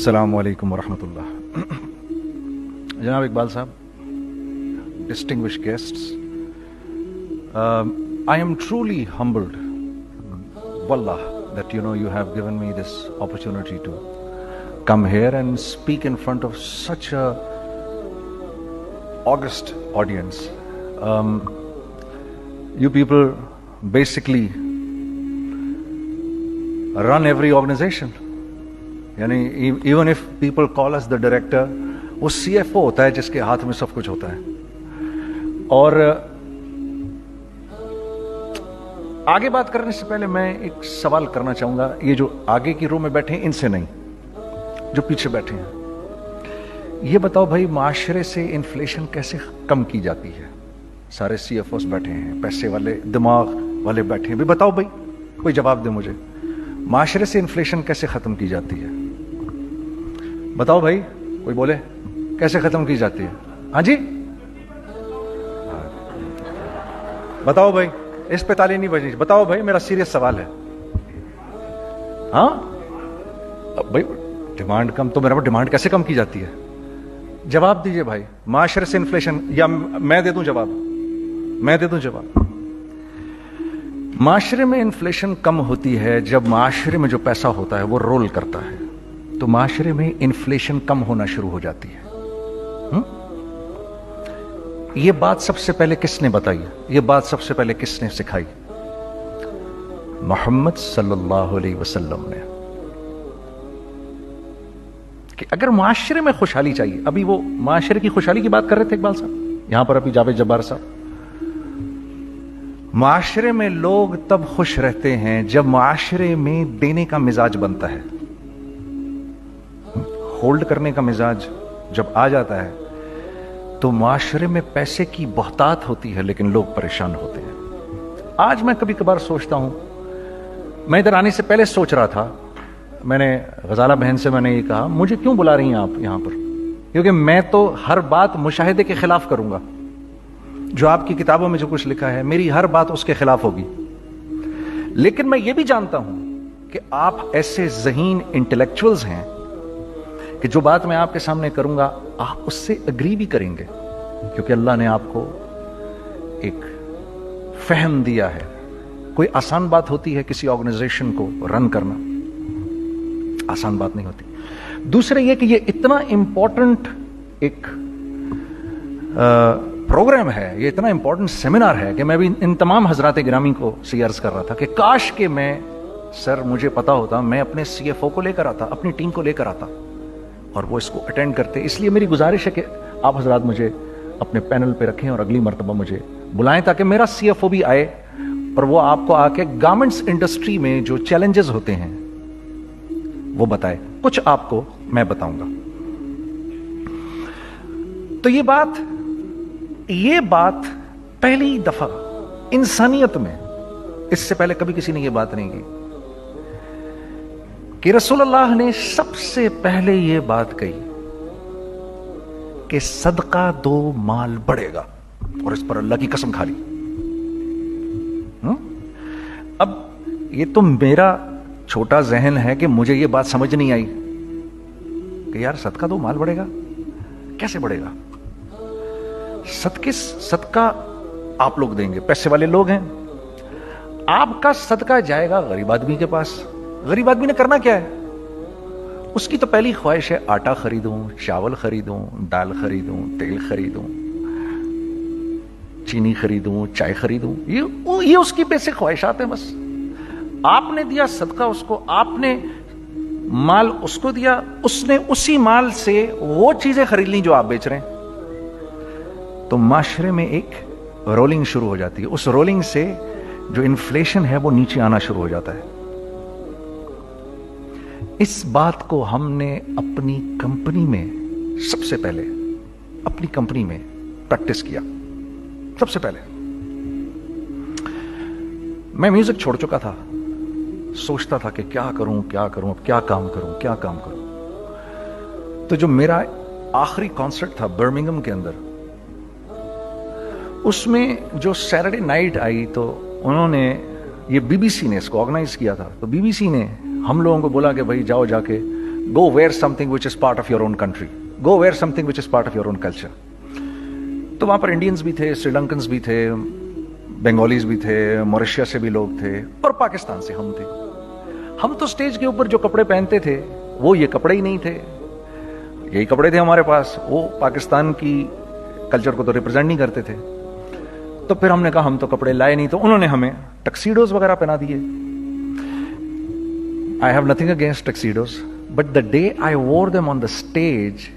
Assalamu alaikum wa rahmatullah. Janab Iqbal Sahab, distinguished guests, I am truly humbled, wallah, that you have given me this opportunity to come here and speak in front of such a august audience. You people basically run every organization. यानी even if people call us the director, वो CFO होता है जिसके हाथ में सब कुछ होता है. और आगे बात करने से पहले मैं एक सवाल करना चाहूंगा. ये जो आगे की रो में बैठे हैं इनसे नहीं, जो पीछे बैठे हैं, ये बताओ भाई, माशरे से इन्फ्लेशन कैसे कम की जाती है? सारे CFOs बैठे हैं, पैसे वाले दिमाग वाले बैठे हैं, भी बताओ भाई, कोई जवाब दे मुझे. माशरे से इन्फ्लेशन कैसे खत्म की जाती है? बताओ भाई, कोई बोले कैसे खत्म की जाती है? हाँ जी, बताओ भाई, इस पे ताली नहीं बजी. बताओ भाई, मेरा सीरियस सवाल है. हाँ भाई, डिमांड कम तो मेरा डिमांड कैसे कम की जाती है? जवाब दीजिए भाई. माशरे से इन्फ्लेशन, या मैं दे दूं जवाब? मैं दे दूं जवाब. माशरे में इन्फ्लेशन कम होती है जब माशरे में जो पैसा होता है वो रोल करता है, तो माशरे में इन्फ्लेशन कम होना शुरू हो जाती है. ये बात सबसे पहले किसने बताई? ये बात सबसे पहले किसने सिखाई? मोहम्मद सल्लल्लाहु अलैहि वसल्लम ने. कि अगर माशरे में खुशहाली चाहिए, अभी वो माशरे की खुशहाली की बात कर रहे थे इकबाल साहब, यहां पर अभी जावेद जब्बार साहब. माशरे में लोग तब खुश रहते हैं जब माशरे में देने का मिजाज बनता है. होल्ड करने का मिजाज जब आ जाता है तो माशरे में पैसे की बहुतात होती है, लेकिन लोग परेशान होते हैं. आज मैं कभी कभार सोचता हूं, मैं इधर आने से पहले सोच रहा था, मैंने गजाला बहन से मैंने ये कहा, मुझे क्यों बुला रही हैं आप यहां पर? क्योंकि मैं तो हर बात मुशाहिदे के खिलाफ करूंगा. जो आपकी किताबों में जो कुछ लिखा है, मेरी हर बात उसके खिलाफ होगी. लेकिन मैं ये भी जानता हूं कि आप ऐसे ज़हीन इंटेलेक्चुअल्स हैं कि जो बात मैं आपके सामने करूंगा आप उससे अग्री भी करेंगे, क्योंकि अल्लाह ने आपको एक फहम दिया है. कोई आसान बात होती है किसी ऑर्गेनाइजेशन को रन करना? आसान बात नहीं होती. दूसरे ये कि ये इतना इंपॉर्टेंट एक प्रोग्राम है, ये इतना इंपॉर्टेंट सेमिनार है कि मैं भी इन तमाम हजरात गिरामी को अर्ज कर रहा था कि काश के मैं, सर मुझे पता होता, मैं अपने CFO को लेकर आता, अपनी टीम को लेकर आता और वो इसको अटेंड करते. इसलिए मेरी गुजारिश है कि आप हजरात मुझे अपने पैनल पे रखें और अगली मर्तबा मुझे बुलाएं, ताकि मेरा CFO भी आए और वो आपको आके गारमेंट्स इंडस्ट्री में जो चैलेंजेस होते हैं वो बताए. कुछ आपको मैं बताऊंगा. तो ये बात पहली दफा इंसानियत में, इससे पहले कभी किसी ने ये बात नहीं की, कि रसूलुल्लाह ने सबसे पहले ये बात कही कि सदका दो माल बढ़ेगा, और इस पर अल्लाह की कसम खा ली. अब ये तो मेरा छोटा जहन है कि मुझे ये बात समझ नहीं आई कि यार सदका दो माल बढ़ेगा, कैसे बढ़ेगा? सदका आप लोग देंगे, पैसे वाले लोग हैं, आपका सदका जाएगा गरीब आदमी के पास. गरीब आदमी ने करना क्या है? उसकी तो पहली ख्वाहिश है आटा खरीदूं, चावल खरीदूं, दाल खरीदूं, तेल खरीदूं, चीनी खरीदूं, चाय खरीदूं. ये उसकी बेसिक ख्वाहिशात है बस. आपने दिया सदका उसको, आपने माल उसको दिया, उसने उसी माल से वो चीजें खरीद ली जो आप बेच रहे हैं. तो माशरे में एक रोलिंग शुरू हो जाती है. उस रोलिंग से जो इन्फ्लेशन है वो नीचे आना शुरू हो जाता है. इस बात को हमने अपनी कंपनी में सबसे पहले, अपनी कंपनी में प्रैक्टिस किया. सबसे पहले मैं म्यूजिक छोड़ चुका था, सोचता था कि क्या करूं, अब क्या काम करूं. तो जो मेरा आखिरी कॉन्सर्ट था बर्मिंघम के अंदर, उसमें जो सैटरडे नाइट आई, तो उन्होंने, ये BBC ने इसको ऑर्गेनाइज किया था, तो BBC ने हम लोगों को बोला कि भाई जाओ जाके go wear something which is part of your own country, go wear something which is part of your own culture. तो वहां पर इंडियंस भी थे, श्रीलंकन्स भी थे, बंगालीज भी थे, मॉरिशस से भी लोग थे, और पाकिस्तान से हम थे. हम तो स्टेज के ऊपर जो कपड़े पहनते थे वो ये कपड़े ही नहीं थे, यही कपड़े थे हमारे पास, वो पाकिस्तान की कल्चर को तो रिप्रेजेंट नहीं करते थे. तो फिर हमने कहा हम तो कपड़े लाए नहीं, तो उन्होंने हमें टक्सीडोज वगैरह पहना दिए. I have nothing against tuxedos, but the day I wore them on the stage,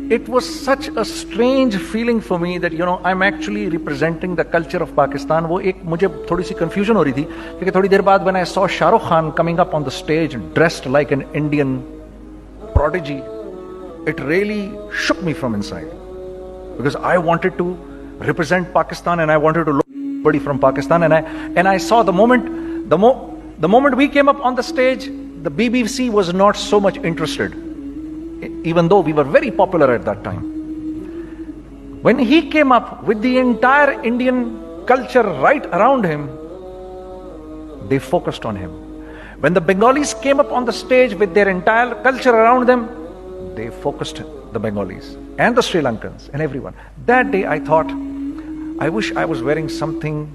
it was such a strange feeling for me that, you know, I'm actually representing the culture of Pakistan. वो एक मुझे थोड़ी सी confusion हो रही थी, क्योंकि थोड़ी देर बाद when I saw Shah Rukh Khan coming up on the stage dressed like an Indian prodigy, it really shook me from inside, because I wanted to represent Pakistan and I wanted to look somebody from Pakistan, and I saw the moment we came up on the stage, the BBC was not so much interested, even though we were very popular at that time. When he came up with the entire Indian culture right around him, they focused on him. When the Bengalis came up on the stage with their entire culture around them, they focused the Bengalis and the Sri Lankans and everyone. That day I thought, I wish I was wearing something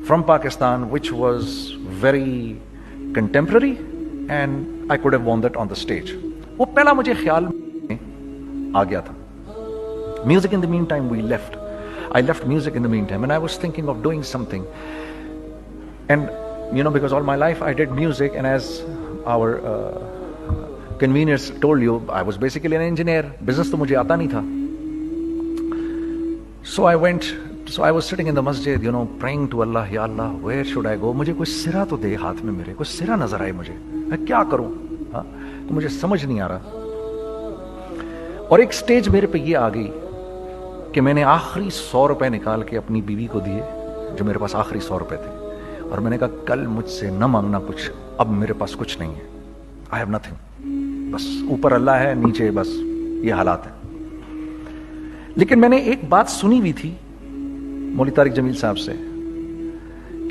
from Pakistan which was very contemporary and I could have worn that on the stage. वो पहला मुझे ख्याल में आ गया था. Music in the meantime we left. I left music in the meantime and I was thinking of doing something. And you know, because all my life I did music, and as our conveners told you, I was basically an engineer. Business तो मुझे आता नहीं था. So I was sitting in the masjid, you know, praying to Allah, Ya Allah, where should I go? मुझे कोई सिरा तो दे हाथ में मेरे, कोई सिरा नजर आए मुझे, मैं क्या करूं? हाँ, तो मुझे समझ नहीं आ रहा. और एक स्टेज मेरे पे ये आ गई कि मैंने आखिरी 100 रुपए निकाल के अपनी बीवी को दिए, जो मेरे पास आखिरी 100 रुपए थे, और मैंने कहा कल मुझसे न मांगना कुछ, अब मेरे पास कुछ नहीं है. आई हैव नथिंग, बस ऊपर अल्लाह है, नीचे बस ये हालात है. लेकिन मैंने एक बात सुनी हुई थी मौलवी तारिक जमील साहब से,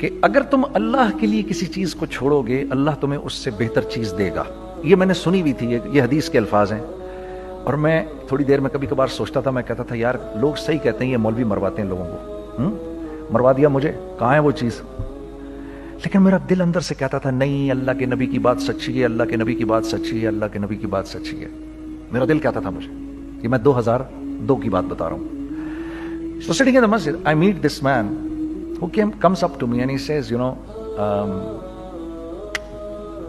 कि अगर तुम अल्लाह के लिए किसी चीज को छोड़ोगे, अल्लाह तुम्हें उससे बेहतर चीज देगा. ये मैंने सुनी हुई थी, ये हदीस के अल्फाज हैं. और मैं थोड़ी देर में कभी कभार सोचता था, मैं कहता था यार लोग सही कहते हैं, ये मौलवी मरवाते हैं लोगों को. मरवा दिया मुझे, कहाँ है वो चीज? लेकिन मेरा दिल अंदर से कहता था नहीं, अल्लाह के नबी की बात सच्ची है, अल्लाह के नबी की बात सच्ची है, अल्लाह के नबी की बात सच्ची है. मेरा दिल कहता था मुझे. ये मैं 2002 की बात बता रहा हूँ. So sitting in the masjid, I meet this man who comes up to me and he says, you know,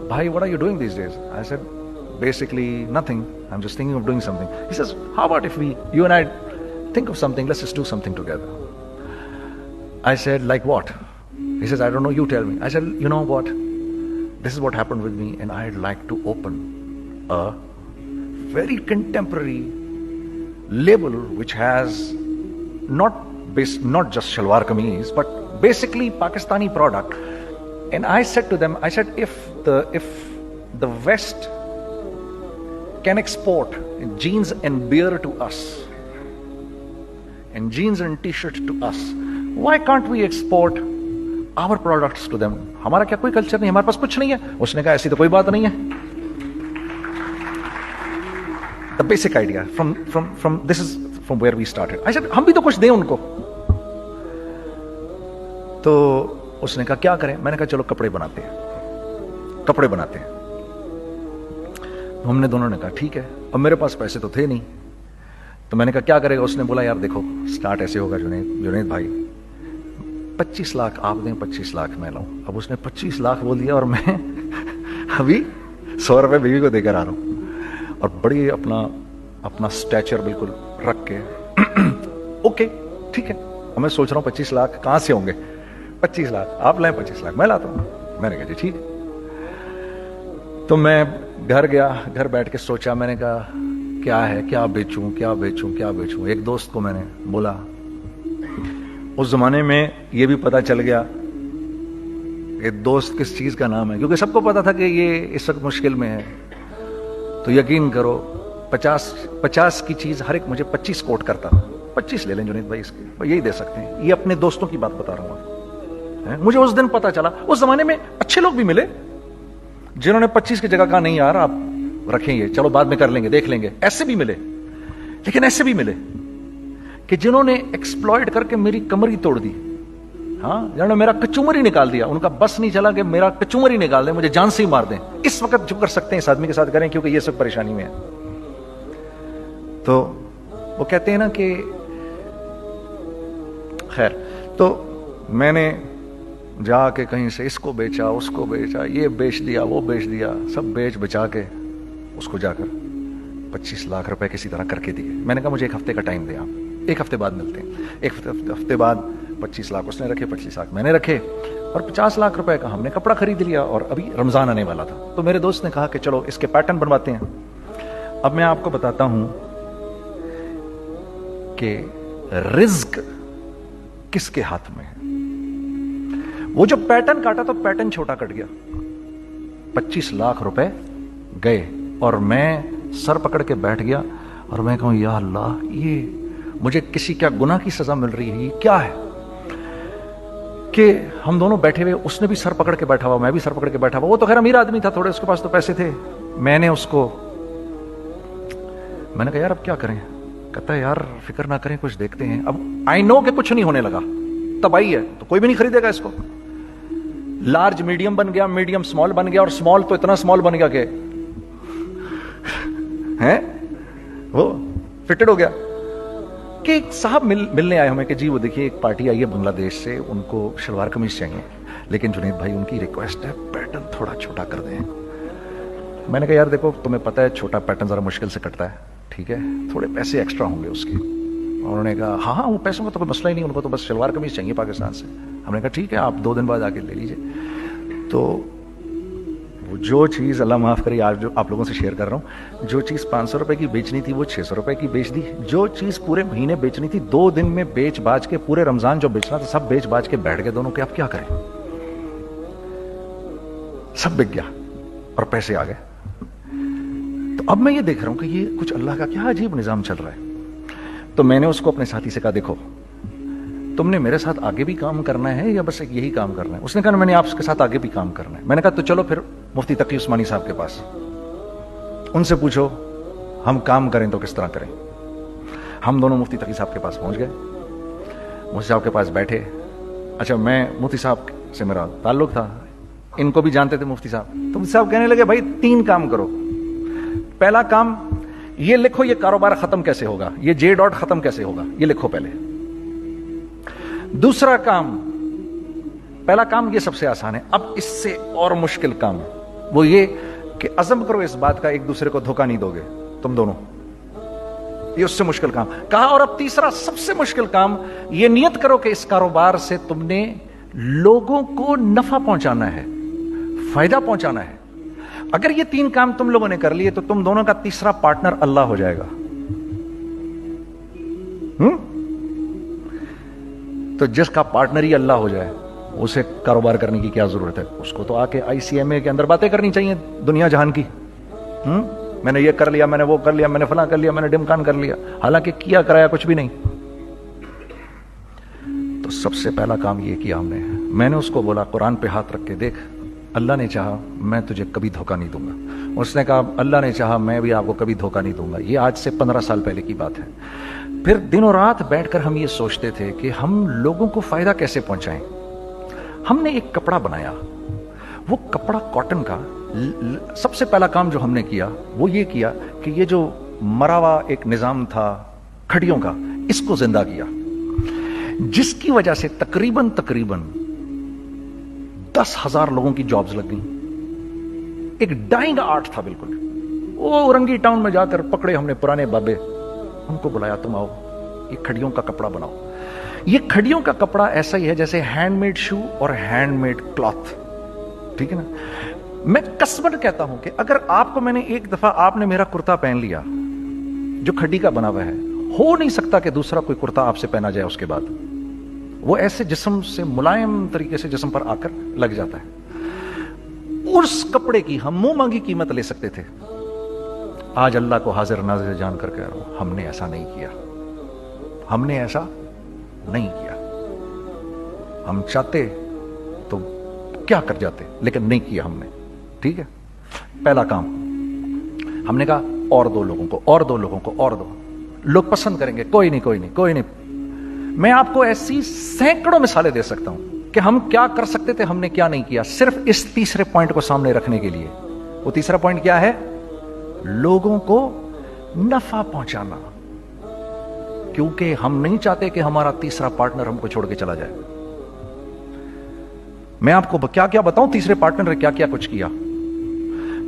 Bhai, what are you doing these days? I said, basically nothing. I'm just thinking of doing something. He says, how about if you and I think of something, let's just do something together. I said, like what? He says, I don't know, you tell me. I said, you know what? This is what happened with me, and I'd like to open a very contemporary label which has not just shalwar kameez, but basically Pakistani product. And I said to them, I said, if the West can export jeans and beer to us, and jeans and t-shirt to us, why can't we export our products to them? हमारा क्या कोई culture नहीं, हमारे पास कुछ नहीं है. उसने कहा ऐसी तो कोई बात नहीं है. The basic idea from this is from where we started. I said, हम भी तो कुछ दें उनको. तो उसने कहा क्या करें? मैंने कहा चलो कपड़े बनाते हैं. हमने दोनों ने कहा ठीक है. अब मेरे पास पैसे तो थे नहीं, तो मैंने कहा क्या करेगा? उसने बोला यार देखो, स्टार्ट ऐसे होगा जुनैद भाई, 25 लाख आप दें, 25 लाख मैं लाऊं. अब उसने 25 लाख बोल दिया और मैं अभी 100 रुपए बीवी को देकर आ रहा हूं, और बड़ी अपना स्टैचर बिल्कुल रख के ओके ठीक है. अब मैं सोच रहा हूं 25 लाख कहां से होंगे? 25 लाख आप लाएं, 25 लाख मैं लाता हूं. मैंने कहा जी ठीक. तो मैं घर गया, घर बैठ के सोचा. मैंने कहा क्या है, क्या बेचूं. एक दोस्त को मैंने बोला. उस जमाने में ये भी पता चल गया ये दोस्त किस चीज का नाम है, क्योंकि सबको पता था कि ये इस वक्त मुश्किल में है. तो यकीन करो 50 की चीज हर एक मुझे 25 कोट करता था. 25 ले लें जुनैद भाई, इसके यही दे सकते हैं. ये अपने दोस्तों की बात बता रहा हूं. मुझे उस दिन पता चला. उस जमाने में अच्छे लोग भी मिले जिन्होंने 25 की जगह कहा नहीं यार आप رکھیں یہ, چلو بعد میں کر لیں گے, دیکھ لیں گے. ایسے بھی ملے, لیکن ایسے بھی ملے کہ جنہوں نے ایکسپلائٹ کر کے میری کمر ہی توڑ دی. ہاں, جنہوں نے میرا کچومر ہی نکال دیا. ان کا بس نہیں چلا کہ میرا کچومر ہی نکال دیں, مجھے جان سے ہی مار دیں. اس وقت جو کر سکتے ہیں اس آدمی کے ساتھ کریں, کیونکہ یہ سب پریشانی میں ہے. تو وہ کہتے ہیں نا کہ خیر, تو میں نے جا کے کہیں سے اس کو بیچا, اس کو بیچا, یہ بیچ دیا, وہ بیچ دیا, سب بیچ بچا کے اس کو جا کر 25 لاکھ روپے کسی طرح کر کے دیے. میں نے کہا مجھے 1 ہفتے کا ٹائم دیں, آپ 1 ہفتے بعد ملتے ہیں. 1 ہفتے بعد 25 لاکھ اس نے رکھے, 25 لاکھ میں نے رکھے, اور 50 لاکھ روپے کا ہم نے کپڑا خرید لیا. اور ابھی رمضان آنے والا تھا, تو میرے دوست نے کہا کہ چلو اس کے پیٹرن بنواتے ہیں. اب میں آپ کو بتاتا ہوں کہ رزق کس کے ہاتھ میں ہے. وہ جو پیٹرن کاٹا تو پیٹرن چھوٹا کٹ گیا, 25 لاکھ روپے گئے, اور میں سر پکڑ کے بیٹھ گیا اور میں کہوں یا اللہ, یہ مجھے کسی کیا گناہ کی سزا مل رہی ہے, یہ کیا ہے. کہ ہم دونوں بیٹھے ہوئے, اس نے بھی سر پکڑ کے بیٹھا ہوا, میں بھی سر پکڑ کے بیٹھا ہوا. وہ تو خیر امیر آدمی تھا, تھوڑے اس کے پاس تو پیسے تھے. میں نے کہا یار اب کیا کریں. کہتا ہے یار فکر نہ کریں, کچھ دیکھتے ہیں. اب آئی نو کہ کچھ نہیں ہونے لگا, تباہی ہے, تو کوئی بھی نہیں خریدے گا اس کو. لارج میڈیم بن گیا, میڈیم سمال بن گیا, اور سمال تو اتنا سمال بن گیا کہ وہ فٹڈ ہو گیا. کہ ایک صاحب ملنے آئے ہمیں کہ جی وہ دیکھیے ایک پارٹی آئی ہے بنگلہ دیش سے, ان کو شلوار قمیض چاہیے, لیکن جنید بھائی ان کی ریکویسٹ ہے پیٹرن تھوڑا چھوٹا کر دیں. میں نے کہا یار دیکھو تمہیں پتہ ہے چھوٹا پیٹرن ذرا مشکل سے کٹتا ہے, ٹھیک ہے, تھوڑے پیسے ایکسٹرا ہوں گے اس کے. انہوں نے کہا ہاں وہ پیسوں کا تو کوئی مسئلہ ہی نہیں, ان کو تو بس شلوار قمیض چاہیے پاکستان سے. ہم نے کہا ٹھیک ہے آپ 2 دن بعد آ کے لے لیجیے. تو وہ جو چیز, اللہ معاف کرے آج جو آپ لوگوں سے شیئر کر رہا ہوں, جو چیز 500 روپے کی بیچنی تھی وہ 600 روپے کی بیچ دی. جو چیز پورے مہینے بیچنی تھی 2 دن میں بیچ باج کے, پورے رمضان جو بیچنا تھا سب بیچ باج کے بیٹھ گئے دونوں کہ اب کیا کریں. سب بک گیا اور پیسے آ گئے. تو اب میں یہ دیکھ رہا ہوں کہ یہ کچھ اللہ کا کیا عجیب نظام چل رہا ہے. تو میں نے اس کو اپنے ساتھی سے کہا دیکھو تم نے میرے ساتھ آگے بھی کام کرنا ہے یا بس ایک یہی کام کرنا ہے. اس نے کہا میں نے آپ کے ساتھ آگے بھی کام کرنا ہے. میں نے کہا تو چلو پھر مفتی تقی عثمانی صاحب کے پاس, ان سے پوچھو ہم کام کریں تو کس طرح کریں. ہم دونوں مفتی تقی صاحب کے پاس پہنچ گئے, مفتی صاحب کے پاس بیٹھے. اچھا میں مفتی صاحب سے میرا تعلق تھا, ان کو بھی جانتے تھے مفتی صاحب. تو مفتی صاحب کہنے لگے بھائی 3 کام کرو. پہلا کام یہ لکھو یہ کاروبار ختم کیسے ہوگا, یہ جے ڈاٹ ختم کیسے ہوگا, یہ لکھو پہلے. دوسرا کام, پہلا کام یہ سب سے آسان ہے, اب اس سے اور مشکل کام وہ یہ کہ عزم کرو اس بات کا ایک دوسرے کو دھوکہ نہیں دو گے تم دونوں, یہ اس سے مشکل کام کہا. اور اب تیسرا سب سے مشکل کام, یہ نیت کرو کہ اس کاروبار سے تم نے لوگوں کو نفع پہنچانا ہے, فائدہ پہنچانا ہے. اگر یہ 3 کام تم لوگوں نے کر لیے تو تم دونوں کا تیسرا پارٹنر اللہ ہو جائے گا. تو جس کا پارٹنر ہی اللہ ہو جائے اسے کاروبار کرنے کی کیا ضرورت ہے. اس کو تو آ کے ICMA کے اندر باتیں کرنی چاہیے دنیا جہان کی. میں نے یہ کر لیا, میں نے وہ کر لیا, میں نے فلاں کر لیا, میں نے ڈمکان کر لیا, حالانکہ کیا کرایا کچھ بھی نہیں. تو سب سے پہلا کام یہ کیا ہم نے, میں نے اس کو بولا قرآن پہ ہاتھ رکھ کے دیکھ, اللہ نے چاہا میں تجھے کبھی دھوکہ نہیں دوں گا. اس نے کہا اللہ نے چاہا میں بھی آپ کو کبھی دھوکہ نہیں دوں گا. یہ آج سے 15 سال پہلے کی بات ہے. پھر دنوں رات بیٹھ کر ہم یہ سوچتے تھے کہ ہم لوگوں کو فائدہ کیسے پہنچائیں. ہم نے ایک کپڑا بنایا, وہ کپڑا کاٹن کا. سب سے پہلا کام جو ہم نے کیا وہ یہ کیا کہ یہ جو مرا ہوا ایک نظام تھا کھڑیوں کا, اس کو زندہ کیا, جس کی وجہ سے تقریباً 10,000 لوگوں کی جابز لگ گئیں. ایک ڈائنگ آرٹ تھا بالکل. وہ رنگی ٹاؤن میں جا کر پکڑے ہم نے پرانے بابے, ان کو بلایا تم آؤ یہ کھڑیوں کا کپڑا بناؤ. یہ کھڑیوں کا کپڑا ایسا ہی ہے جیسے ہینڈ میڈ شو اور ہینڈ میڈ کلاتھ, ٹھیک ہے نا. میں قسمن کہتا ہوں کہ اگر آپ کو میں نے ایک دفعہ آپ نے میرا کرتا پہن لیا جو کھڑی کا بنا ہوا ہے, ہو نہیں سکتا کہ دوسرا کوئی کرتا آپ سے پہنا جائے اس کے بعد. وہ ایسے جسم سے ملائم طریقے سے جسم پر آ کر لگ جاتا ہے. اس کپڑے کی ہم منہ مانگی قیمت لے سکتے تھے. آج اللہ کو حاضر ناظر جان کر کہہ رہا ہوں, ہم نے ایسا نہیں کیا. ہم نے ایسا نہیں کیا. ہم چاہتے تو کیا کر جاتے, لیکن نہیں کیا ہم نے. ٹھیک ہے, پہلا کام. ہم نے کہا اور 2 لوگوں کو، اور 2 لوگوں کو، اور 2 لوگ پسند کریں گے، کوئی نہیں کوئی نہیں کوئی نہیں. میں آپ کو ایسی سینکڑوں مثالیں دے سکتا ہوں کہ ہم کیا کر سکتے تھے، ہم نے کیا نہیں کیا، صرف اس تیسرے پوائنٹ کو سامنے رکھنے کے لیے. وہ تیسرا پوائنٹ کیا ہے؟ لوگوں کو نفع پہنچانا. کیونکہ ہم نہیں چاہتے کہ ہمارا تیسرا پارٹنر ہم کو چھوڑ کے چلا جائے. میں آپ کو کیا کیا بتاؤں تیسرے پارٹنر نے کیا کیا کچھ کیا.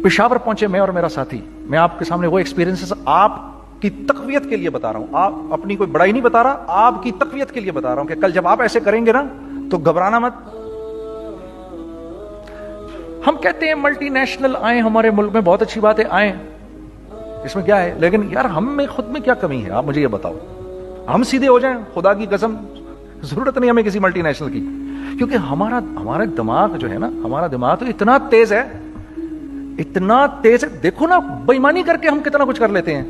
پشاور پہنچے میں اور میرا ساتھی، میں آپ کے سامنے وہ ایکسپیرینسز آپ کی تقویت کے لیے بتا رہا ہوں، آپ اپنی کوئی بڑائی نہیں بتا رہا، آپ کی تقویت کے لیے بتا رہا ہوں کہ کل جب آپ ایسے کریں گے نا تو گھبرانا مت. ہم کہتے ہیں ملٹی نیشنل آئیں ہمارے ملک میں، بہت اچھی بات ہے، آئیں، اس میں کیا ہے، لیکن یار ہم میں خود میں کیا کمی ہے آپ مجھے یہ بتاؤ. ہم سیدھے ہو جائیں، خدا کی قسم ضرورت نہیں ہمیں کسی ملٹی نیشنل کی. کیونکہ ہمارا دماغ جو ہے نا، ہمارا دماغ تو اتنا تیز ہے، اتنا تیز ہے. دیکھو نا بے ایمانی کر کے ہم کتنا کچھ کر لیتے ہیں.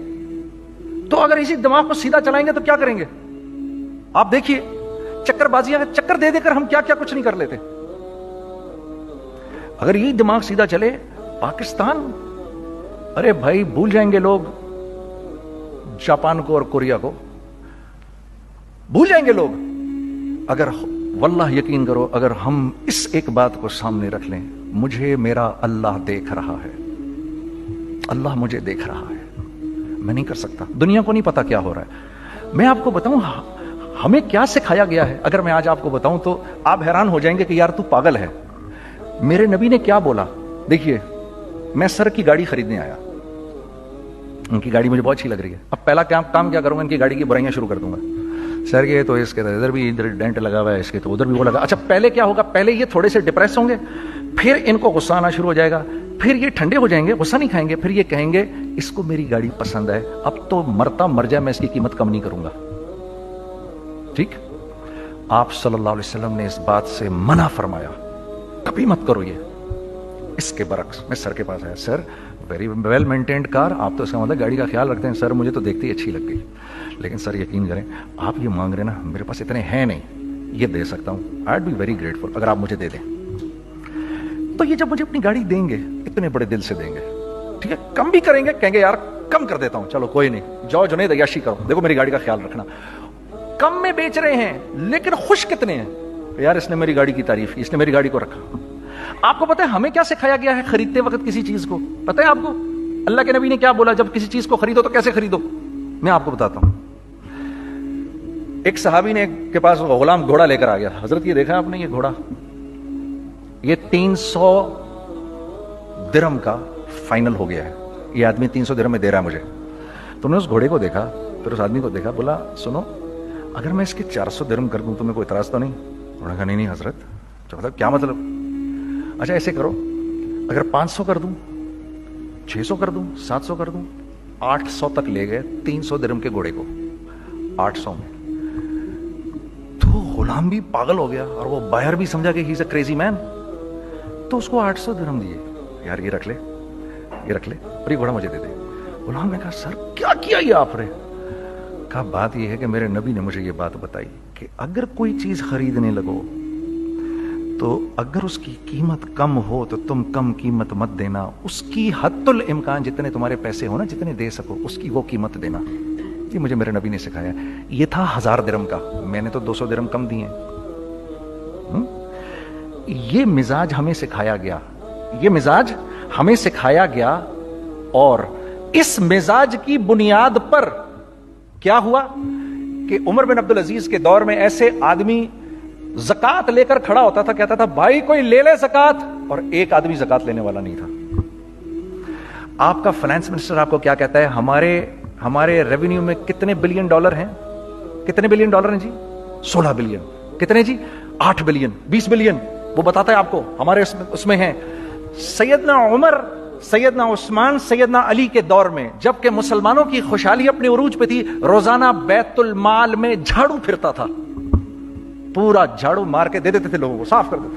تو اگر اسی دماغ کو سیدھا چلائیں گے تو کیا کریں گے آپ دیکھیے. چکر بازیاں چکر دے دے کر ہم کیا کیا کچھ نہیں کر لیتے. اگر یہی دماغ سیدھا چلے، پاکستان، ارے بھائی بھول جائیں گے لوگ جاپان کو اور کوریا کو، بھول جائیں گے لوگ. اگر واللہ یقین کرو، اگر ہم اس ایک بات کو سامنے رکھ لیں، مجھے میرا اللہ دیکھ رہا ہے، اللہ مجھے دیکھ رہا ہے، میں نہیں کر سکتا. دنیا کو نہیں پتا کیا ہو رہا ہے. میں آپ کو بتاؤں ہمیں کیا سکھایا گیا ہے، اگر میں آج آپ کو بتاؤں تو آپ حیران ہو جائیں گے کہ یار تو پاگل ہے. میرے نبی نے کیا بولا؟ دیکھیے، میں سر کی گاڑی خریدنے آیا، ان کی گاڑی مجھے بہت اچھی لگ رہی ہے. اب پہلا کام کیا کروں گا، ان کی گاڑی کی برائیاں شروع کر دوں گا. سر کے تو اس کے ادھر بھی ادھر ڈینٹ لگا ہوا ہے، اس کے تو ادھر بھی وہ لگا. اچھا پہلے کیا ہوگا، پہلے یہ تھوڑے سے ڈپریس ہوں گے، پھر ان کو غصہ آنا شروع ہو جائے گا، پھر یہ ٹھنڈے ہو جائیں گے، غصہ نہیں کھائیں گے، پھر یہ کہیں گے اس کو میری گاڑی پسند ہے، اب تو مرتا مر جائے میں اس کی قیمت کم نہیں کروں گا. ٹھیک، آپ صلی اللہ علیہ وسلم نے اس بات سے منع فرمایا، کبھی مت کرو یہ. اس کے برعکس میں سر کے پاس آیا، سر ویری ویل مینٹینڈ کار، آپ تو اس کا مطلب گاڑی کا خیال رکھتے ہیں. سر مجھے تو دیکھتے ہی اچھی لگ گئی، لیکن سر یقین کریں آپ یہ مانگ رہے نا، میرے پاس اتنے ہیں نہیں، یہ دے سکتا ہوں. I would be very grateful اگر آپ مجھے دے دیں. تو یہ جب مجھے اپنی گاڑی دیں گے اتنے بڑے دل سے دیں گے، ٹھیک ہے، کم بھی کریں گے، کہیں گے یار کم کر دیتا ہوں، چلو کوئی نہیں، جاؤ جنید عیاشی کرو، دیکھو میری گاڑی کا خیال رکھنا. کم میں بیچ رہے ہیں لیکن خوش کتنے ہیں، یار اس نے میری گاڑی کی تعریف کی، اس نے میری گاڑی کو رکھا. آپ کو پتہ ہے ہمیں کیا سکھایا گیا ہے خریدتے وقت کسی چیز کو؟ پتہ ہے آپ کو اللہ کے نبی نے کیا بولا جب کسی چیز کو خریدو تو کیسے خریدو؟ میں آپ کو بتاتا ہوں. ایک صحابی نے کے پاس غلام گھوڑا لے کر آ گیا. حضرت یہ دیکھا آپ نے، یہ گھوڑا یہ 300 درہم کا فائنل ہو گیا ہے، یہ آدمی 300 درہم میں دے رہا ہے مجھے. تو نے اس گھوڑے کو دیکھا، پھر اس آدمی کو دیکھا، بولا سنو اگر میں اس کے 400 درہم کر دوں تو میں کوئی اعتراض تو نہیں؟ انہوں نے کہا نہیں حضرت. کیا مطلب؟ اچھا ایسے کرو، اگر 500 کر دوں، 600 کر دوں، 700 کر دوں. 800 تک لے گئے 300 درہم کے گھوڑے کو، 800 میں. تو غلام بھی پاگل ہو گیا اور وہ بائر بھی سمجھا کہ ہی از اے کریزی مین. تو اس کو 800 درہم دیے، یار یہ رکھ لے، یہ رکھ لے، اور یہ گھوڑا مجھے دے دے. غلام نے کہا سر کیا کیا یہ آپ نے؟ کہا بات یہ ہے کہ میرے نبی نے مجھے یہ بات بتائی کہ اگر کوئی چیز خریدنے لگو تو اگر اس کی قیمت کم ہو تو تم کم قیمت مت دینا، اس کی حد الامکان جتنے تمہارے پیسے ہو نا، جتنے دے سکو اس کی وہ قیمت دینا. یہ مجھے میرے نبی نے سکھایا. یہ تھا 1000 درہم کا، میں نے تو 200 درہم کم دیے. یہ مزاج ہمیں سکھایا گیا، یہ مزاج ہمیں سکھایا گیا. اور اس مزاج کی بنیاد پر کیا ہوا کہ عمر بن عبدالعزیز کے دور میں ایسے آدمی زکات لے کر کھڑا ہوتا تھا، کہتا تھا بھائی کوئی لے لے زکات، اور ایک آدمی زکات لینے والا نہیں تھا. آپ کا فائنانس منسٹر آپ کو کیا کہتا ہے؟ ہمارے ریونیو میں کتنے بلین ڈالر ہیں؟ کتنے بلین ڈالر ہیں جی؟ 16 بلین. کتنے جی؟ 8 بلین، 20 بلین. وہ بتاتا ہے آپ کو ہمارے اس میں ہیں. سیدنا عمر، سیدنا عثمان، سیدنا علی کے دور میں جبکہ مسلمانوں کی خوشحالی اپنے عروج پہ تھی، روزانہ بیت المال میں جھاڑو پھرتا تھا، پورا جھاڑو مار کے دے دیتے تھے لوگوں کو، صاف کر دیتے.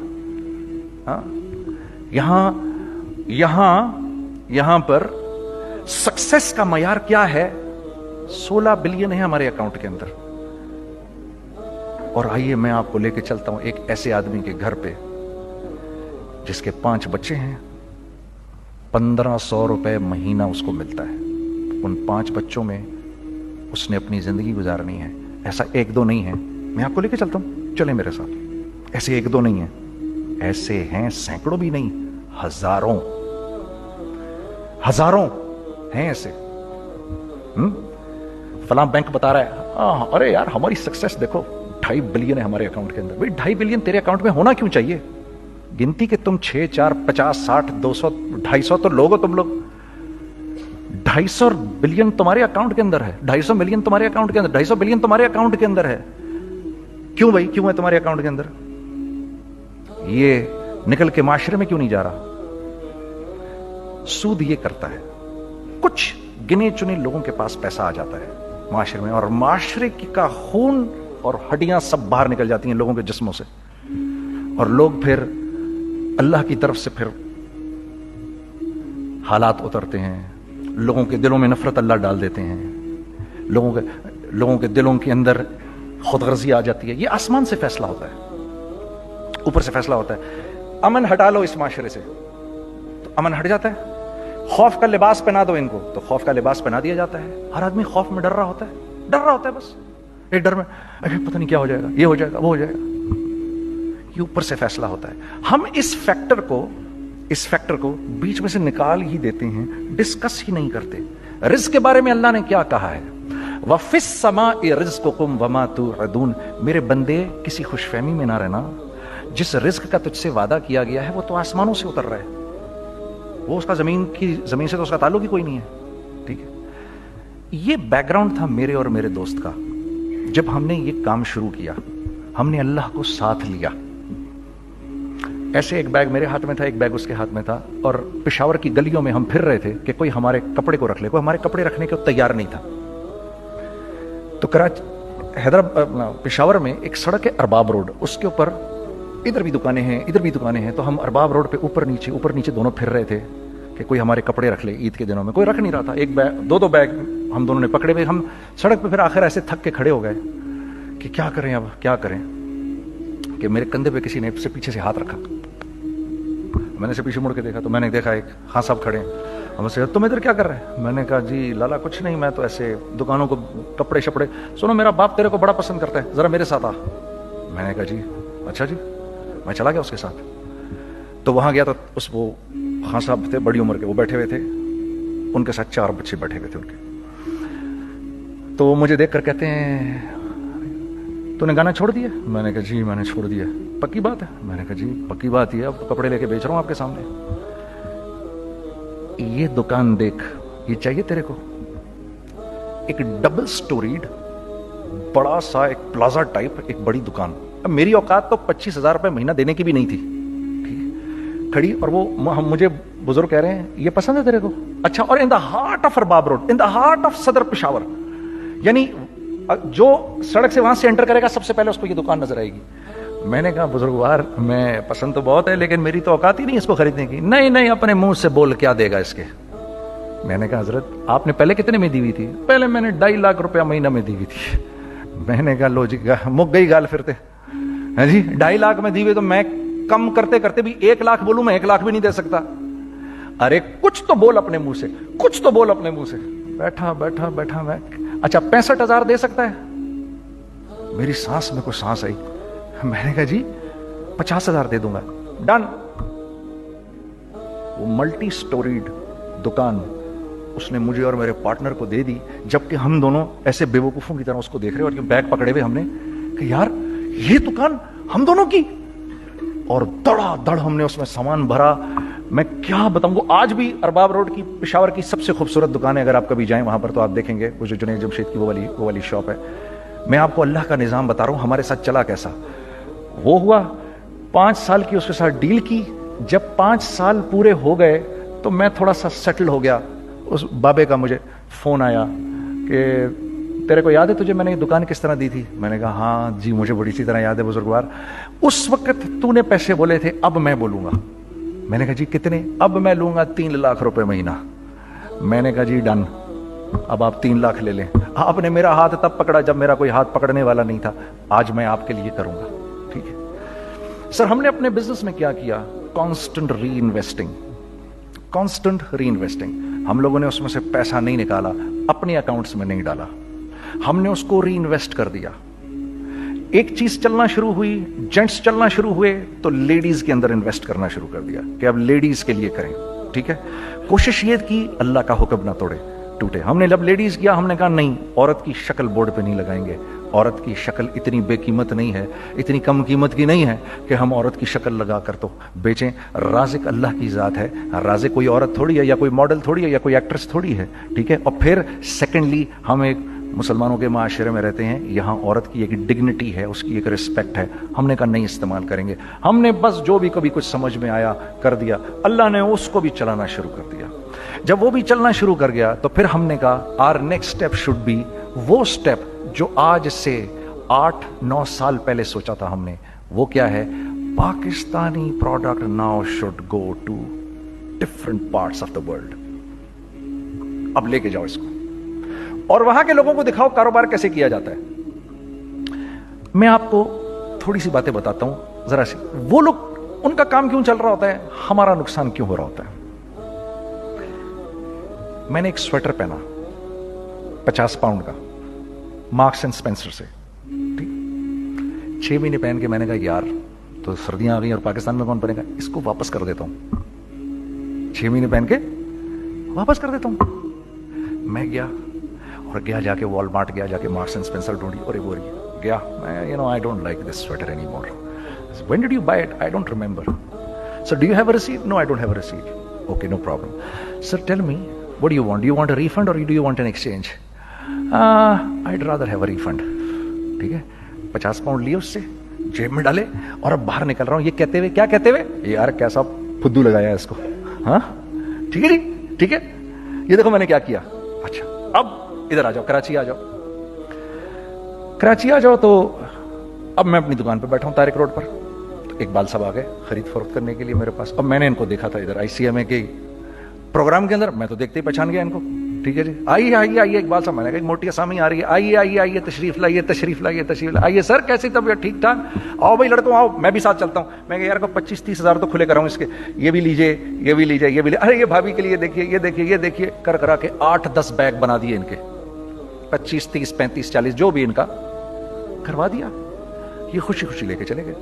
ہاں یہاں پر سکسیس کا معیار کیا ہے؟ 16 بلین ہے ہمارے اکاؤنٹ کے اندر. اور آئیے میں آپ کو لے کے چلتا ہوں ایک ایسے آدمی کے گھر پہ جس کے 5 بچے ہیں، 1500 रुपए महीना उसको मिलता है, उन 5 बच्चों में उसने अपनी जिंदगी गुजारनी है। ऐसा 1-2 नहीं है, मैं आपको लेके चलता हूं, चले मेरे साथ। ऐसे 1-2 नहीं है, ऐसे हैं सैकड़ों भी नहीं, हजारों हैं ऐसे। फलां बैंक बता रहा है अरे यार हमारी सक्सेस देखो, 2.5 बिलियन है हमारे अकाउंट के अंदर। भाई 2.5 बिलियन तेरे अकाउंट में होना क्यों चाहिए? गिनती के तुम 6, 4, 50, 60, 200, 250 तो लोग हो तुम लोग। 250 बिलियन तुम्हारे अकाउंट के अंदर है, 250 मिलियन तुम्हारे अकाउंट के अंदर, 250 बिलियन तुम्हारे अकाउंट के अंदर है। क्यों भाई, क्यों है तुम्हारे अकाउंट के अंदर? ये निकल के माशरे में क्यों नहीं जा रहा? सूद ये करता है, कुछ गिने चुने लोगों के पास पैसा आ जाता है माशरे में, और माशरे का खून और हड्डियां सब बाहर निकल जाती हैं लोगों के जिस्मों से, और लोग फिर अल्लाह की तरफ से फिर हालात उतरते हैं, लोगों के दिलों में नफरत अल्लाह डाल देते हैं, लोगों के दिलों के अंदर खुदगर्जी आ जाती है। ये आसमान से फैसला होता है, ऊपर से फैसला होता है। अमन हटा लो इस माशरे से तो अमन हट जाता है। खौफ का लिबास पहना दो इनको तो खौफ का लिबास पहना दिया जाता है। हर आदमी खौफ में डर रहा होता है बस, एक डर में अरे पता नहीं क्या हो जाएगा, ये हो जाएगा, वो हो जाएगा। ये ऊपर से फैसला होता है। हम इस फैक्टर को बीच में से निकाल ही देते हैं, डिस्कस ही नहीं करते। रिज्क के बारे में अल्लाह ने क्या कहा है? वफिस समाई रिज़्कुकुम वमा तुअदून, मेरे बंदे किसी खुशफहमी में ना रहना, जिस रिज्क का तुझसे वादा किया गया है वो तो आसमानों से उतर रहा है, वो उसका जमीन से तो उसका ताल्लुक ही कोई नहीं है। ठीक है, ये बैकग्राउंड था मेरे और मेरे दोस्त का। जब हमने ये काम शुरू किया, हमने अल्लाह को साथ लिया। ऐसे एक बैग मेरे हाथ में था, एक बैग उसके हाथ में था, और पेशावर की गलियों में हम फिर रहे थे कि कोई हमारे कपड़े को रख ले। कोई हमारे कपड़े रखने को तैयार नहीं था। तो हैदराबाद पेशावर में एक सड़क है अरबाब रोड, उसके ऊपर इधर भी दुकानें हैं, इधर भी दुकानें हैं। तो हम अरबाब रोड पे ऊपर नीचे दोनों फिर रहे थे कि कोई हमारे कपड़े रख ले। ईद के दिनों में कोई रख नहीं रहा था। एक बैग, दो बैग हम दोनों ने पकड़े हुए। हम सड़क पे फिर आखिर ऐसे थक के खड़े हो गए कि क्या करें, अब क्या करें, कि मेरे कंधे पे किसी ने से पीछे से हाथ रखा। मैंने से पीछे मुड़ के देखा तो मैंने देखा एक हाँ साहब खड़े हैं। हमसे तुम इधर क्या कर रहे हैं? मैंने कहा जी लाला कुछ नहीं, मैं तो ऐसे दुकानों को कपड़े शपड़े। सुनो मेरा बाप तेरे को बड़ा पसंद करता है, जरा मेरे साथ आ। मैंने कहा जी अच्छा जी। मैं चला गया उसके साथ। तो वहां गया तो वो हाँ साहब थे, बड़ी उम्र के, वो बैठे हुए थे, उनके साथ 4 बच्चे बैठे हुए थे उनके। तो वो मुझे देखकर कहते हैं तूने गाना छोड़ दिया? मैंने कहा जी मैंने छोड़ दिया। पक्की बात है? मैंने कहा जी पक्की बात ही है, अब तो कपड़े लेके बेच रहा हूं आपके सामने। ये दुकान देख, ये चाहिए तेरे को? एक डबल स्टोरीड बड़ा सा एक प्लाजा टाइप एक बड़ी दुकान। अब मेरी औकात तो 25,000 रुपए महीना देने की भी नहीं थी, ठीक खड़ी। और वो मुझे बुजुर्ग कह रहे हैं ये पसंद है तेरे को? अच्छा, और in the heart of Arbab road, in the heart of सदर पेशावर, यानी जो सड़क से वहां से एंटर करेगा सबसे पहले उसको ये दुकान नजर आएगी। मैंने कहा बुजुर्गवार मैं पसंद तो बहुत है लेकिन मेरी तो औकात ही नहीं इसको खरीदने की। नहीं अपने मुंह से बोल क्या देगा इसके। मैंने कहा हजरत आपने पहले कितने में दी हुई थी? पहले मैंने 2.5 लाख रुपया महीना में दी हुई थी। मैंने कहा लो जी मुक गई गाल फिरते है जी। 2.5 लाख में दी हुई तो मैं कम करते करते भी 1 लाख बोलूं, मैं 1 लाख भी नहीं दे सकता। अरे कुछ तो बोल अपने मुंह से, कुछ तो बोल अपने मुंह से। बैठा मैं अच्छा 65,000 दे सकता है? मेरी सांस में कुछ सांस आई। मैंने कहा जी 50,000 दे दूंगा, डन। वो मल्टी स्टोरीड दुकान उसने मुझे और मेरे पार्टनर को दे दी, जबकि हम दोनों ऐसे बेवकूफों की तरह उसको देख रहे और बैग पकड़े हुए हमने कि यार ये दुकान हम दोनों की। और धड़ाधड़ हमने उसमें सामान भरा। मैं क्या बताऊं, वो आज भी अरबाब रोड की पेशावर की सबसे खूबसूरत दुकान है। अगर आप कभी जाएं वहां पर तो आप देखेंगे वो जो जुनैद जमशेद की वो वाली शॉप है। मैं आपको अल्लाह का निजाम बता रहा हूं हमारे साथ चला कैसा। वो हुआ 5 साल की उसके साथ डील की। जब 5 साल पूरे हो गए तो मैं थोड़ा सा सेटल हो गया। उस बाबे का मुझे फोन आया कि तेरे को याद है तुझे मैंने ये दुकान किस तरह दी थी? मैंने कहा हाँ जी मुझे बड़ी सी तरह याद है बुजुर्गवार। उस वक्त तूने पैसे बोले थे, अब मैं बोलूंगा। मैंने कहा जी कितने? अब मैं लूंगा 3 लाख रुपए महीना। मैंने कहा जी डन, अब आप 3 लाख ले लें। आपने मेरा हाथ तब पकड़ा जब मेरा कोई हाथ पकड़ने वाला नहीं था। आज मैं आपके लिए करूंगा, ठीक है। सर हमने अपने बिजनेस में क्या किया? कांस्टेंट री इन्वेस्टिंग, कांस्टेंट री इन्वेस्टिंग। हम लोगों ने उसमें से पैसा नहीं निकाला, अपने अकाउंट्स में नहीं डाला, हमने उसको री इन्वेस्ट कर दिया। एक चीज चलना शुरू हुई, जेंट्स चलना शुरू हुए, तो लेडीज के अंदर इन्वेस्ट करना शुरू कर दिया कि अब लेडीज के लिए करें। ठीक है, कोशिश ये की अल्लाह का हुक्म ना तोड़े टूटे। हमने जब लेडीज किया, हमने कहा नहीं, औरत की शक्ल बोर्ड पे नहीं लगाएंगे, औरत की शक्ल इतनी बेकीमत नहीं है, इतनी कम कीमत की नहीं है कि हम औरत की शक्ल लगा कर तो बेचें। राज़िक अल्लाह की ज़ात है, राज़िक कोई औरत थोड़ी है, या कोई मॉडल थोड़ी है, या कोई एक्ट्रेस थोड़ी है। ठीक है, और फिर सेकेंडली हम एक मुसलमानों के माशरे में रहते हैं, यहाँ औरत की एक डिग्निटी है, उसकी एक रिस्पेक्ट है। हमने कहा नहीं इस्तेमाल करेंगे, हमने बस जो भी कभी कुछ समझ में आया कर दिया। अल्लाह ने उसको भी चलाना शुरू कर दिया। जब वो भी चलना शुरू कर गया तो फिर हमने कहा our next step should be वो स्टेप जो आज से 8-9 साल पहले सोचा था हमने। वो क्या है? Pakistani product now should go to different parts of the world. अब लेके जाओ इसको और वहां के लोगों को दिखाओ कारोबार कैसे किया जाता है। मैं आपको थोड़ी सी बातें बताता हूं जरा सी। वो लोग, उनका काम क्यों चल रहा होता है, हमारा नुकसान क्यों हो रहा होता है। मैंने एक स्वेटर पहना 50 पाउंड का, मार्क्स एंड स्पेंसर से। ठीक, 6 महीने पहन के मैंने कहा यार तो सर्दियां आ गई और पाकिस्तान में कौन पहनेगा, इसको वापस कर देता हूं। 6 महीने पहन के वापस कर देता हूं। मैं गया और गया जाके वॉलमार्ट गया, जाके मार्क्स एंड स्पेंसर ढूंढी, और वो गया मैं, I don't like this sweater any more. When did you buy it? I don't remember. Sir do you have a receipt? No, I don't have a receipt. Okay, no problem. Sir tell me what do you want? Do you want a refund or do you want an exchange? I'd rather have a refund. ठीक है, 50 pound लिए उससे, जेब में डाले और अब बाहर निकल रहा हूं, ये कहते हुए, क्या कहते हुए, यार कैसा फुद्दू लगाया है इसको। हाँ ठीक है जी, ठीक है, ये देखो मैंने क्या किया। अच्छा अब इधर आ जाओ, कराची आ जाओ। कराची आ जाओ तो अब मैं अपनी दुकान पर बैठा हूं तारिक रोड पर। तो इकबाल साहब आ गए खरीद फरोख्त करने के लिए मेरे पास। अब मैंने इनको देखा था इधर ICMA के प्रोग्राम के अंदर, मैं तो देखते ही पहचान गया इनको। ठीक है जी, आइए आइए आइए इकबाल साहब। मैंने कहा मोटी आसामी आ रही है, आइए आइए आइए, तशरीफ लाइए तशरीफ लाइए तशरीफ लाइए। आइए सर, कैसी तबीयत? ठीक ठाक। आओ भाई लड़कों आओ, मैं भी साथ चलता हूँ। मैं यार को 25-30 हज़ार तो खुले कराऊँ इसके, ये भी लीजिए ये भी लीजिए ये भी लीजिए। अरे ये भाभी के लिए देखिए, ये देखिए ये देखिए, कर करा के 8-10 बैग बना दिए इनके, 25, 30, 35, 40 जो भी इनका करवा दिया। ये खुशी खुशी लेके चले गए।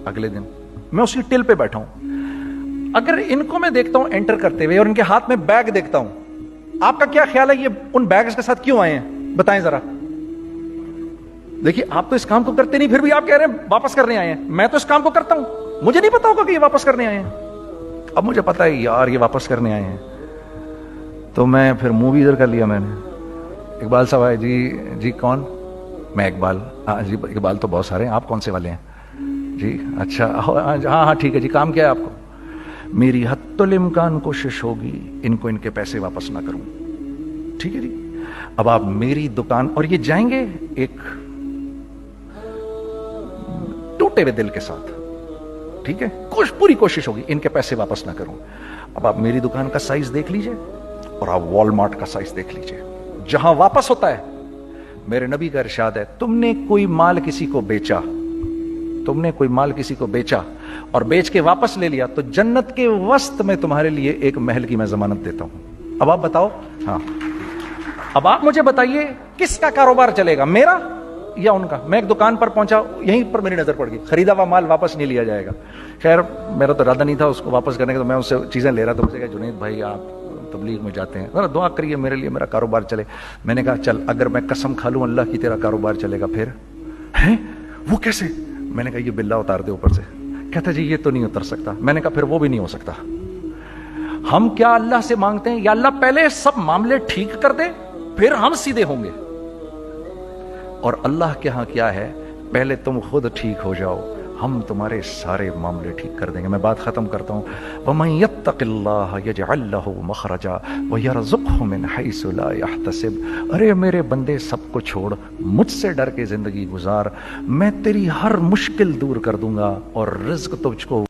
अगले दिन मैं उसी टिल पे बैठा हूं। अगर इनको मैं देखता हूं एंटर करते हुए और इनके हाथ में बैग देखता हूं, आपका क्या ख्याल है ये उन बैग्स के साथ क्यों आए हैं? बताएं जरा। देखिए आप तो इस काम को करते नहीं, फिर भी आप कह रहे हैं वापस करने आए हैं। मैं तो इस काम को करता हूं, मुझे नहीं पता होगा कि ये वापस करने आए हैं। अब मुझे पता है यार ये वापस करने आए हैं, तो मैं फिर मुंह भी इधर कर लिया मैंने। इकबाल साहब आए, जी कौन? मैं इकबाल। हाँ जी इकबाल तो बहुत सारे हैं, आप कौन से वाले हैं जी? अच्छा हाँ हाँ ठीक है जी, काम क्या है आपको? मेरी हत्तुल इम्कान कोशिश होगी इनको इनके पैसे वापस ना करूं। ठीक है जी, अब आप मेरी दुकान, और ये जाएंगे एक टूटे हुए दिल के साथ। ठीक है, पूरी कोशिश होगी इनके पैसे वापस ना करूं। अब आप मेरी दुकान का साइज देख लीजिए और आप वॉलमार्ट का साइज देख लीजिए, जहां वापस होता है। मेरे नबी का इरशाद है, तुमने कोई माल किसी को बेचा, तुमने कोई माल किसी को बेचा और बेच के वापस ले लिया, तो जन्नत के वस्त में तुम्हारे लिए एक महल की मैं जमानत देता हूं। अब आप बताओ। हाँ, अब आप मुझे बताइए किसका कारोबार चलेगा, मेरा या उनका? मैं एक दुकान पर पहुंचा, यहीं पर मेरी नजर पड़ गई, खरीदा हुआ माल वापस नहीं लिया जाएगा। खैर मेरा तो इरादा नहीं था उसको वापस करने का, तो मैं उससे चीजें ले रहा था। मुझे कहा जुनैद भाई आप तबलीग में जाते हैं, दुआ करिए मेरे लिए, मेरा कारोबार चले। मैंने कहा चल, अगर मैं कसम खा लूं अल्लाह की तेरा कारोबार चलेगा। फिर हैं वो कैसे? मैंने कहा ये बिल्ला उतार दे ऊपर से। कहता जी ये तो नहीं उतर सकता। मैंने कहा फिर वो भी नहीं हो सकता। हम क्या अल्लाह से मांगते हैं, या अल्लाह पहले सब मामले ठीक कर दे फिर हम सीधे होंगे। और अल्लाह के यहां क्या है, पहले तुम खुद ठीक हो जाओ, हम तुम्हारे सारे मामले ठीक कर देंगे। मैं बात खत्म करता हूं। वमन यत्तकिल्लाह यजअल लहू मखरजा व यरज़ुक़हु मिन हैसु ला यहतसिब। अरे मेरे बंदे, सबको छोड़, मुझसे डर के जिंदगी गुजार, मैं तेरी हर मुश्किल दूर कर दूंगा और रिज़्क तुझको